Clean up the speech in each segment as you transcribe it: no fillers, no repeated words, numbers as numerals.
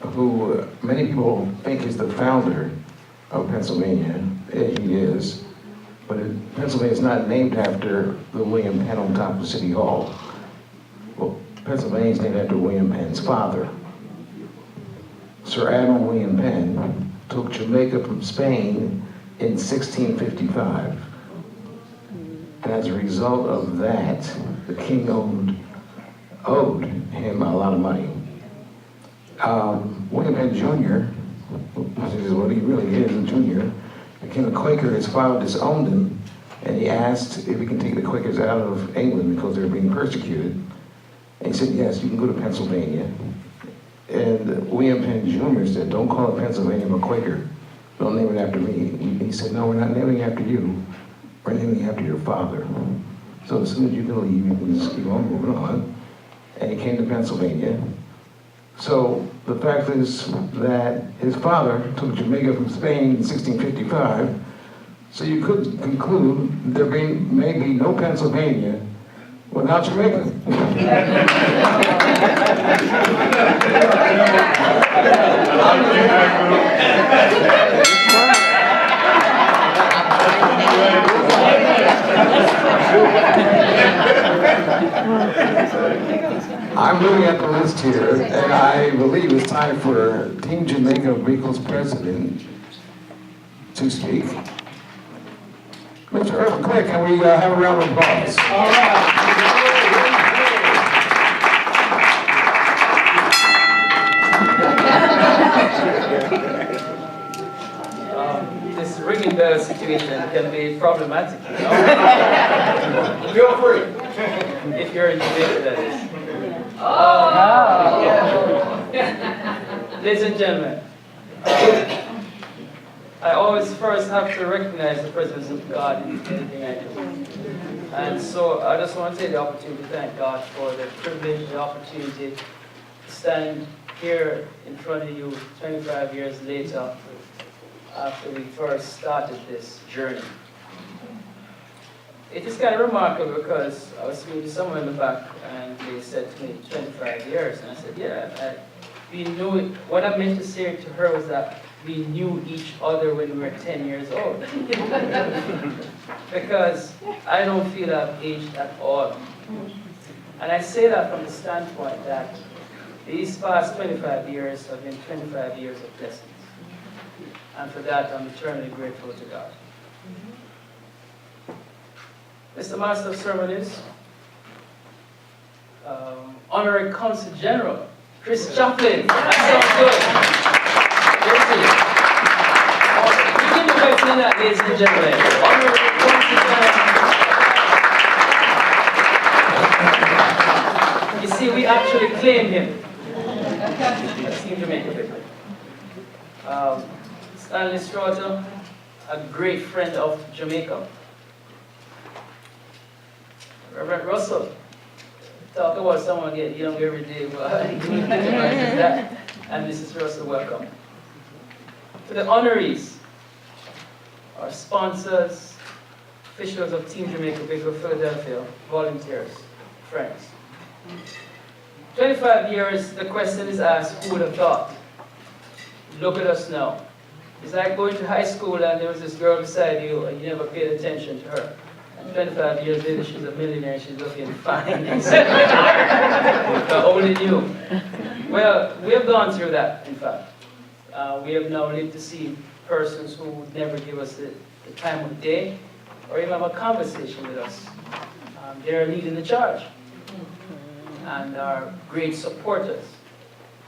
who many people think is the founder of Pennsylvania. He is, but Pennsylvania is not named after the William Penn on top of City Hall. Well, Pennsylvania is named after William Penn's father. Sir Admiral William Penn took Jamaica from Spain in 1655. And as a result of that, the king owed him a lot of money. William Penn Jr., which is what he really is, a junior, became a Quaker. His father disowned him, and he asked if he can take the Quakers out of England because they were being persecuted. And he said, yes, you can go to Pennsylvania. And William Penn Jr. said, don't call it Pennsylvania, I'm a Quaker. Don't name it after me. He said, no, we're not naming it after you. We're naming it after your father. So as soon as you can leave, you can just keep on moving on. And he came to Pennsylvania. So the fact is that his father took Jamaica from Spain in 1655. So you could conclude there may be no Pennsylvania without Jamaica. I'm looking at the list here, and I believe it's time for Team Jamaica Bickle's president to speak. Mr. Irwin Clare, can we have a round of applause? All right. This ringing bell situation can be problematic, you know? Feel free. If you're in Jamaica, that is. Ladies and gentlemen, I always first have to recognize the presence of God in anything I do. And so I just want to take the opportunity to thank God for the privilege, the opportunity to stand here in front of you 25 years later after we first started this journey. It is kind of remarkable because I was speaking to someone in the back and they said to me 25 years, and I said, yeah, we knew it. What I meant to say to her was that we knew each other when we were 10 years old. Because I don't feel I've aged at all. And I say that from the standpoint that these past 25 years have been 25 years of blessings. And for that, I'm eternally grateful to God. Mr. Master of Ceremonies, Honorary Consul General, Chris Chaplin. That sounds good. Begin to mention that, ladies and gentlemen. Honorary Consul General. You see, we actually claim him. Team Jamaica Bickle. Stanley Straughter, a great friend of Jamaica. Reverend Russell, talk about someone getting young every day, but that. And Mrs. Russell, welcome. To the honorees, our sponsors, officials of Team Jamaica Bickle, Philadelphia, volunteers, friends. 25 years, the question is asked, who would have thought? Look at us now. It's like going to high school and there was this girl beside you and you never paid attention to her. 25 years later, she's a millionaire, she's looking fine. Only you. Well, we have gone through that, in fact. We have now lived to see persons who would never give us the time of day or even have a conversation with us. They're leading the charge and are great supporters.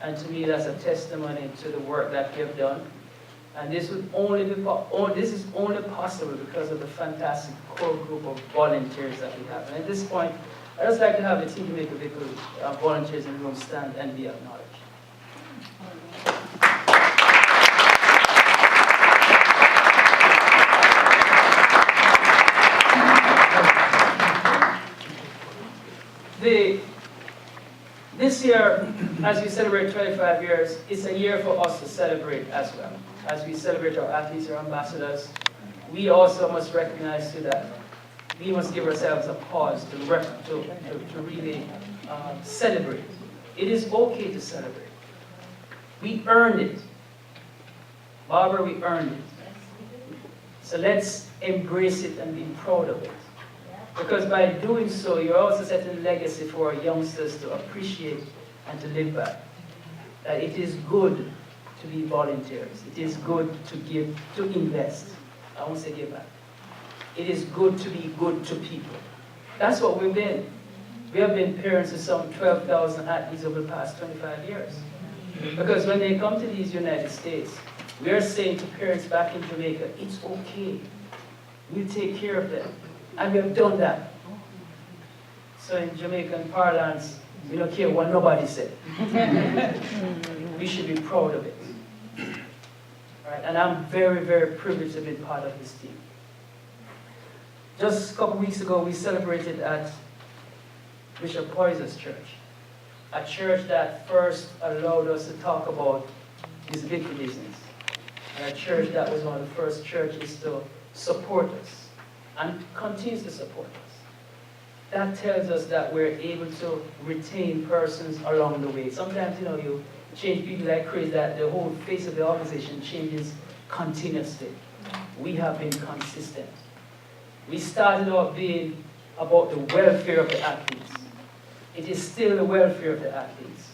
And to me, that's a testimony to the work that we have done. And this would only be this is only possible because of the fantastic core group of volunteers that we have. And at this point, I'd just like to have the Team Jamaica Bickle volunteers in the room stand and be acknowledged. This year, as we celebrate 25 years, it's a year for us to celebrate as well. As we celebrate our athletes, our ambassadors, we also must recognize too that we must give ourselves a pause to really celebrate. It is okay to celebrate. We earned it. Barbara, we earned it. So let's embrace it and be proud of it. Because by doing so, you're also setting a legacy for our youngsters to appreciate and to live by. That it is good to be volunteers. It is good to give, to invest. I won't say give back. It is good to be good to people. That's what we've been. We have been parents of some 12,000 athletes over the past 25 years. Because when they come to these United States, we are saying to parents back in Jamaica, it's okay. We'll take care of them. And we have done that. So in Jamaican parlance, we don't care what nobody said. We should be proud of it. Right? And I'm very, very privileged to be part of this team. Just a couple weeks ago, we celebrated at Bishop Poyser's church, a church that first allowed us to talk about this Bickle business, and a church that was one of the first churches to support us and continues to support us. That tells us that we're able to retain persons along the way. Sometimes, you change people like crazy, that the whole face of the organization changes continuously. We have been consistent. We started off being about the welfare of the athletes. It is still the welfare of the athletes.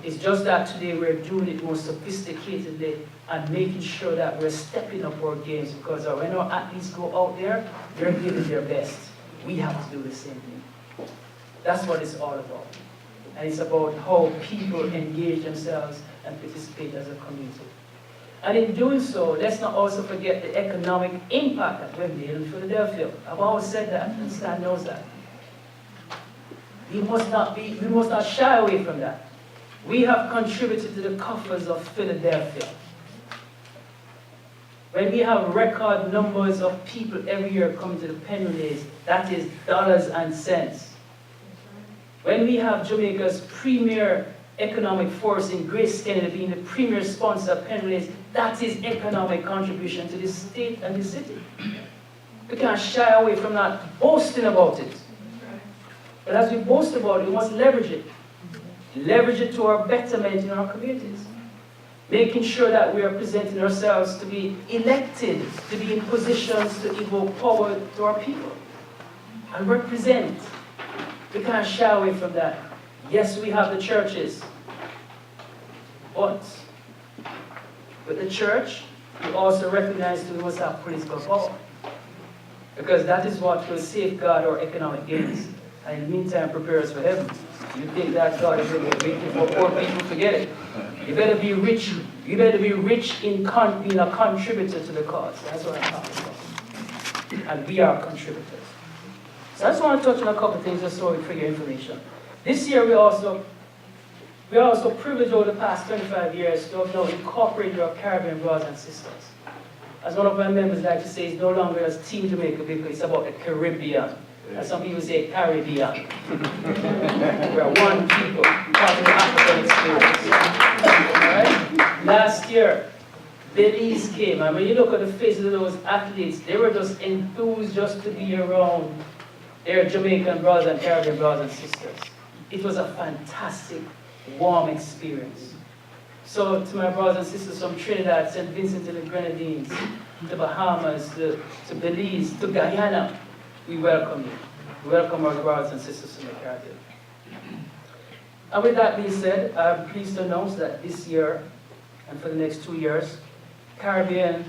It's just that today we're doing it more sophisticatedly and making sure that we're stepping up our games, because when our athletes go out there, they're giving their best. We have to do the same thing. That's what it's all about. And it's about how people engage themselves and participate as a community. And in doing so, let's not also forget the economic impact that we've made in Philadelphia. I've always said that, and Stan knows that. We must not shy away from that. We have contributed to the coffers of Philadelphia. When we have record numbers of people every year coming to the Penn Relays, that is dollars and cents. When we have Jamaica's premier economic force in Grace Kennedy being the premier sponsor of Penn Relays, that is economic contribution to the state and the city. We can't shy away from not boasting about it. But as we boast about it, we must leverage it. Leverage it to our betterment in our communities. Making sure that we are presenting ourselves to be elected, to be in positions to evoke power to our people. And represent. We can't shy away from that. Yes, we have the churches. But with the church, we also recognize that we must have political power. Because that is what will safeguard our economic gains. And in the meantime, prepare us for heaven. You think that God is going to wait for poor people, forget it. You better be rich. You better be rich in being a contributor to the cause. That's what I'm talking about. And we are contributors. So I just want to touch on a couple of things just so for your information. This year we are also privileged over the past 25 years to have now incorporated our Caribbean brothers and sisters. As one of my members like to say, it's no longer as Team Jamaica Bickle, it's about the Caribbean. As some people say, Caribbean. We're one people, part of the African experience. Right? Last year, Belize came, and when you look at the faces of those athletes, they were just enthused just to be around their Jamaican brothers and Caribbean brothers and sisters. It was a fantastic, warm experience. So to my brothers and sisters from Trinidad, St. Vincent and the Grenadines, the Bahamas, to Belize, to Guyana, we welcome you. We welcome our brothers and sisters from the Caribbean. And with that being said, I'm pleased to announce that this year, and for the next 2 years, Caribbean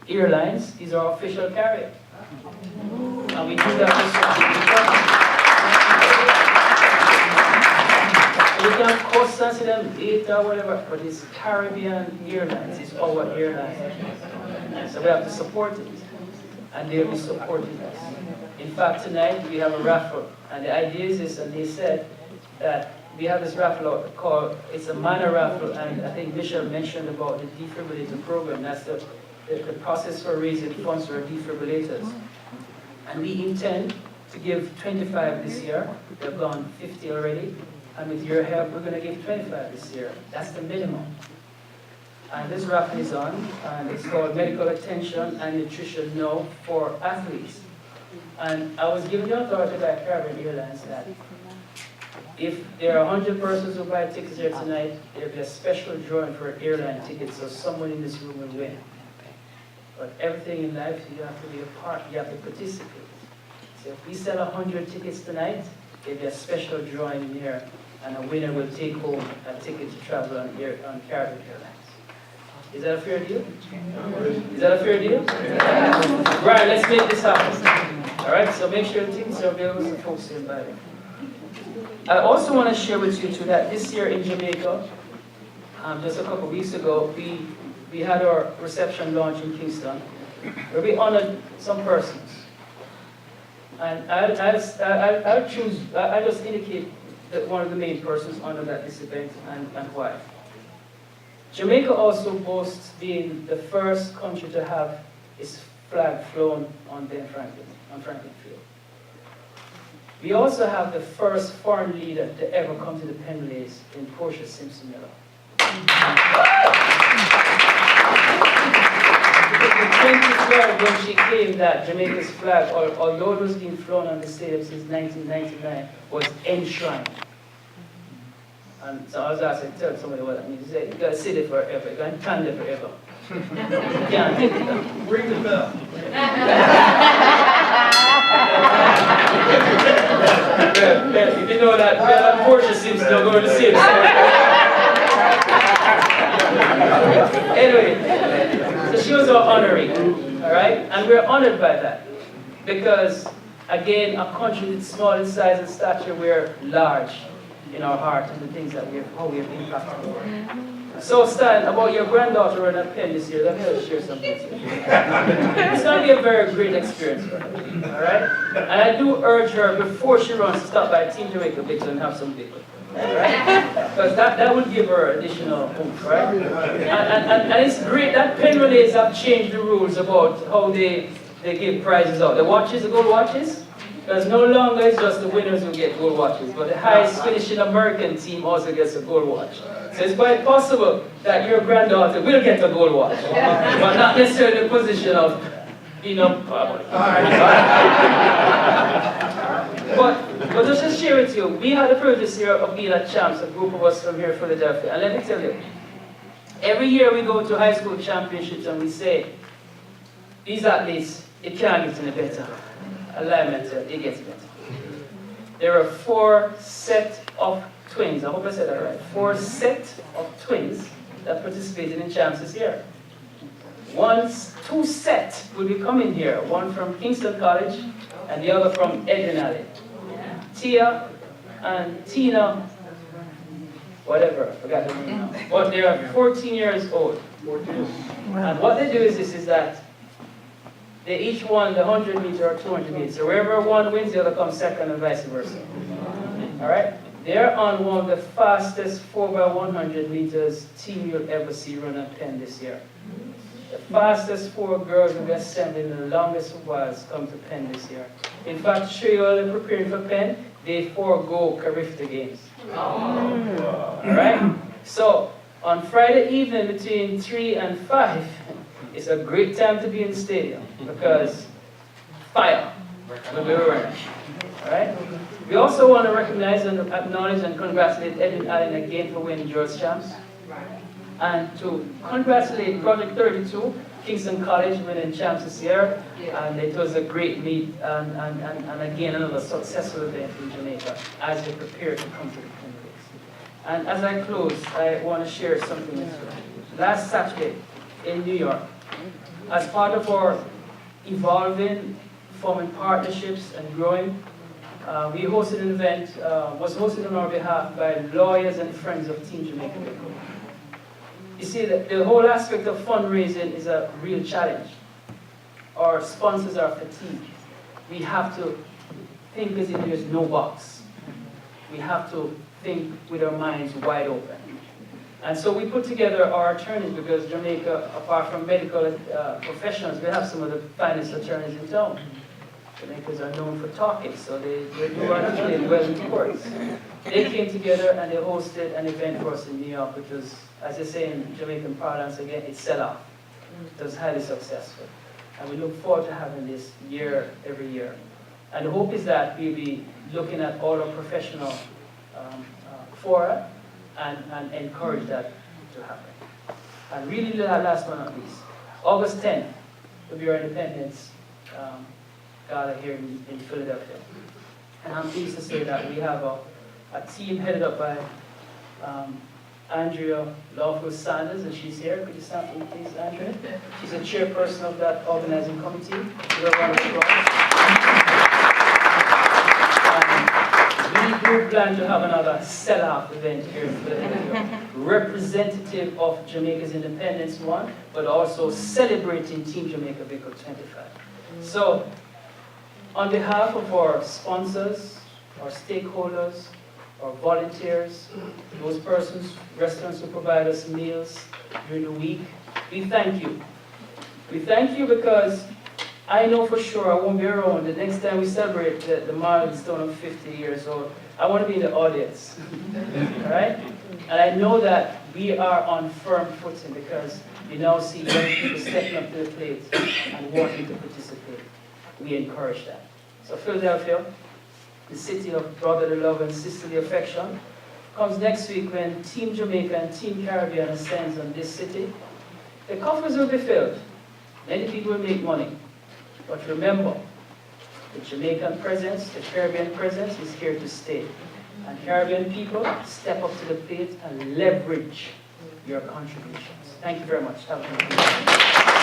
Airlines is our official carrier. And we do that we can cost us them data or whatever, but it's Caribbean Airlines, it's our airline. So we have to support it, and they'll be supporting us. In fact, tonight we have a raffle, and the idea is this, and they said that we have this raffle called, it's a minor raffle, and I think Michelle mentioned about the defibrillator program. That's the process for raising funds for defibrillators. And we intend to give 25 this year. They've gone 50 already. And with your help, we're going to give 25 this year. That's the minimum. And this raffle is on, and it's called Medical Attention and Nutrition Now for Athletes. And I was given the authority by Caribbean Airlines that If there are 100 persons who buy tickets here tonight, there'll be a special drawing for airline tickets, so someone in this room will win. But everything in life, you have to be a part, you have to participate. So if we sell 100 tickets tonight, there'll be a special drawing here, and a winner will take home a ticket to travel on Caribbean Airlines. Is that a fair deal? Is that a fair deal? Right, let's make this happen. All right, so make sure the tickets are available for folks to invite. I also want to share with you too that this year in Jamaica, just a couple of weeks ago, we had our reception launch in Kingston, where we honored some persons. And I'll just indicate that one of the main persons honored at this event and why. Jamaica also boasts being the first country to have its flag flown on Franklin Field. We also have the first foreign leader to ever come to the Penn Relays in Portia Simpson Miller. In 2012, when she came, that Jamaica's flag, although it was being flown on the stadium since 1999, was enshrined. And so I was asked to tell somebody what that means. He said, you gotta sit there forever, you gotta stand there forever. You can't take it down. Ring the bell. You didn't know that Portia seems to go to see it. Anyway, so she was our honoree, all right? And we're honored by that. Because, again, a country that's small in size and stature, we're large in our heart and the things that how we have impacted the world. So Stan, about your granddaughter running at Penn this year, let me share something with you. It's going to be a very great experience for her, all right? And I do urge her, before she runs, to stop by Team Jamaica Bickle and have some bickle, all right? Because that would give her additional oomph, right? And it's great that Penn Relays have changed the rules about how they give prizes out. The watches, the gold watches, because no longer it's just the winners who get gold watches, but the highest finishing American team also gets a gold watch. So it's quite possible that your granddaughter will get a gold watch, but not necessarily the position of being up. But just to share with you, we had the privilege this year of being at champs, a group of us from here in Philadelphia. And let me tell you, every year we go to high school championships and we say, these athletes, it can't get any better. Alignment, it gets better. There are 4 sets of twins, I hope I said that right, 4 sets of twins that participated in champs this year. 2 sets will be coming here, one from Kingston College and the other from Edwin Alley. Tia and Tina, whatever, I forgot the name now. But they are 14 years old. And what they do is that they each won the 100 meter or 200 meters. So wherever one wins, the other comes second and vice versa. All right? They're on one of the fastest 4x100 meters team you'll ever see run at Penn this year. The fastest 4 girls will be assembled in the longest whiles come to Penn this year. In fact, to show you all they're preparing for Penn, they forego Carifta games. All right? So on Friday evening between 3 and 5, it's a great time to be in the stadium because fire will be running. All right? We also want to recognize and acknowledge and congratulate Edwin Allen again for winning George Champs. And to congratulate Project 32, Kingston College winning Champs this year. And it was a great meet and again another successful event in Jamaica as we prepare to come to the Penn Relays. And as I close, I want to share something with you. Last Saturday in New York, as part of our evolving, forming partnerships and growing, we hosted an event, was hosted on our behalf by lawyers and friends of Team Jamaica Bickle. You see, the whole aspect of fundraising is a real challenge. Our sponsors are fatigued. We have to think as if there's no box. We have to think with our minds wide open. And so we put together our attorneys because Jamaica, apart from medical professionals, we have some of the finest attorneys in town. Jamaicans are known for talking, so they do articulate well in courts. They came together and they hosted an event for us in New York, which was, as they say in Jamaican parlance again, it sell off. It was highly successful. And we look forward to having this every year. And the hope is that we'll be looking at all our professional fora and encourage that to happen. And really, last but not least, August 10th will be our Independence Gala here in Philadelphia. And I'm pleased to say that we have a team headed up by Andrea Lawful Sanders, and she's here. Could you stand for me, please, Andrea? She's the chairperson of that organizing committee. Give her a round of applause. We do plan to have another sell-out event here in Philadelphia, representative of Jamaica's independence one, but also celebrating Team Jamaica Bickle 25. So, on behalf of our sponsors, our stakeholders, our volunteers, those persons, restaurants who provide us meals during the week, we thank you. We thank you because I know for sure I won't be around the next time we celebrate the milestone of 50 years old. I want to be in the audience, all right? And I know that we are on firm footing because we now see young people stepping up to the plate and wanting to participate. We encourage that. So Philadelphia, the city of brotherly love and sisterly affection, comes next week when Team Jamaica and Team Caribbean ascends on this city. The coffers will be filled. Many people will make money. But remember, the Jamaican presence, the Caribbean presence is here to stay. And Caribbean people, step up to the plate and leverage your contributions. Thank you very much. Have a good day.